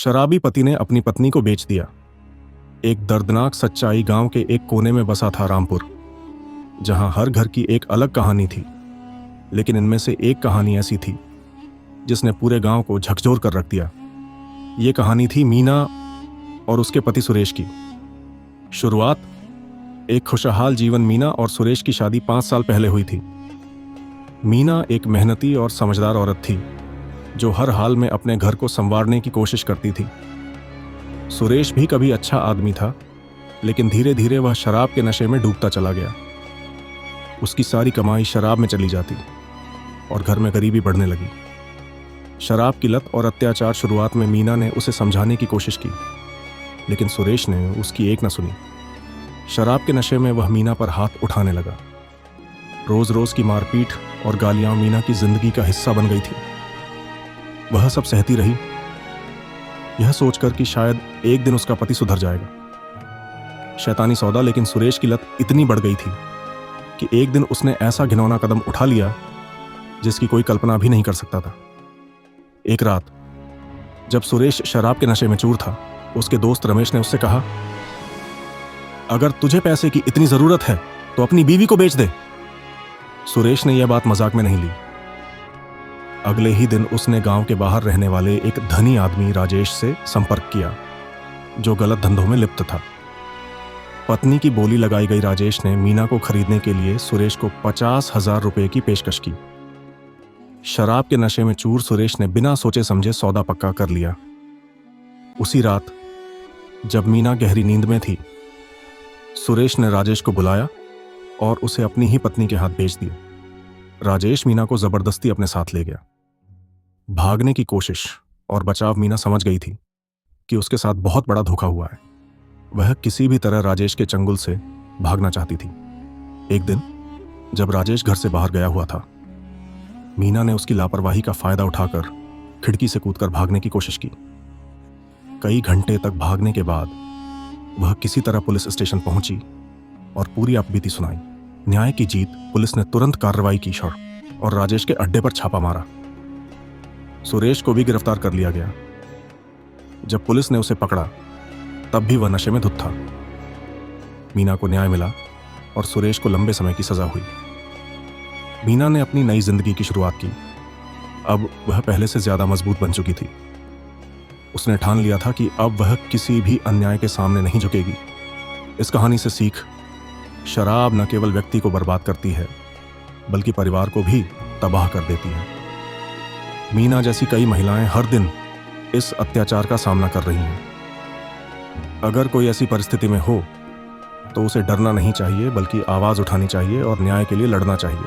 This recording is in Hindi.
शराबी पति ने अपनी पत्नी को बेच दिया। एक दर्दनाक सच्चाई गांव के एक कोने में बसा था रामपुर, जहां हर घर की एक अलग कहानी थी। लेकिन इनमें से एक कहानी ऐसी थी जिसने पूरे गांव को झकझोर कर रख दिया। ये कहानी थी मीना और उसके पति सुरेश की। शुरुआत एक खुशहाल जीवन मीना और सुरेश की शादी 5 साल पहले हुई थी। मीना एक मेहनती और समझदार औरत थी जो हर हाल में अपने घर को संवारने की कोशिश करती थी। सुरेश भी कभी अच्छा आदमी था, लेकिन धीरे धीरे वह शराब के नशे में डूबता चला गया। उसकी सारी कमाई शराब में चली जाती और घर में गरीबी बढ़ने लगी। शराब की लत और अत्याचार शुरुआत में मीना ने उसे समझाने की कोशिश की, लेकिन सुरेश ने उसकी एक न सुनी। शराब के नशे में वह मीना पर हाथ उठाने लगा। रोज रोज की मारपीट और गालियां मीना की जिंदगी का हिस्सा बन गई थी। वह सब सहती रही, यह सोचकर कि शायद एक दिन उसका पति सुधर जाएगा। शैतानी सौदा, लेकिन सुरेश की लत इतनी बढ़ गई थी कि एक दिन उसने ऐसा घिनौना कदम उठा लिया जिसकी कोई कल्पना भी नहीं कर सकता था। एक रात जब सुरेश शराब के नशे में चूर था, उसके दोस्त रमेश ने उससे कहा, अगर तुझे पैसे की इतनी जरूरत है तो अपनी बीवी को बेच दे। सुरेश ने यह बात मजाक में नहीं ली। अगले ही दिन उसने गांव के बाहर रहने वाले एक धनी आदमी राजेश से संपर्क किया, जो गलत धंधों में लिप्त था। पत्नी की बोली लगाई गई राजेश ने मीना को खरीदने के लिए सुरेश को 50,000 रुपए की पेशकश की। शराब के नशे में चूर सुरेश ने बिना सोचे समझे सौदा पक्का कर लिया। उसी रात जब मीना गहरी नींद में थी, सुरेश ने राजेश को बुलाया और उसे अपनी ही पत्नी के हाथ बेच दिया। राजेश मीना को जबरदस्ती अपने साथ ले गया। भागने की कोशिश और बचाव मीना समझ गई थी कि उसके साथ बहुत बड़ा धोखा हुआ है। वह किसी भी तरह राजेश के चंगुल से भागना चाहती थी। एक दिन जब राजेश घर से बाहर गया हुआ था, मीना ने उसकी लापरवाही का फायदा उठाकर खिड़की से कूदकर भागने की कोशिश की। कई घंटे तक भागने के बाद वह किसी तरह पुलिस स्टेशन पहुंची और पूरी आपबीती सुनाई। न्याय की जीत। पुलिस ने तुरंत कार्रवाई की और राजेश के अड्डे पर छापा मारा। सुरेश को भी गिरफ्तार कर लिया गया। जब पुलिस ने उसे पकड़ा तब भी वह नशे में धुत था। मीना को न्याय मिला और सुरेश को लंबे समय की सजा हुई। मीना ने अपनी नई जिंदगी की शुरुआत की। अब वह पहले से ज्यादा मजबूत बन चुकी थी। उसने ठान लिया था कि अब वह किसी भी अन्याय के सामने नहीं झुकेगी। इस कहानी से सीख, शराब न केवल व्यक्ति को बर्बाद करती है बल्कि परिवार को भी तबाह कर देती है। मीना जैसी कई महिलाएं हर दिन इस अत्याचार का सामना कर रही हैं। अगर कोई ऐसी परिस्थिति में हो तो उसे डरना नहीं चाहिए, बल्कि आवाज उठानी चाहिए और न्याय के लिए लड़ना चाहिए।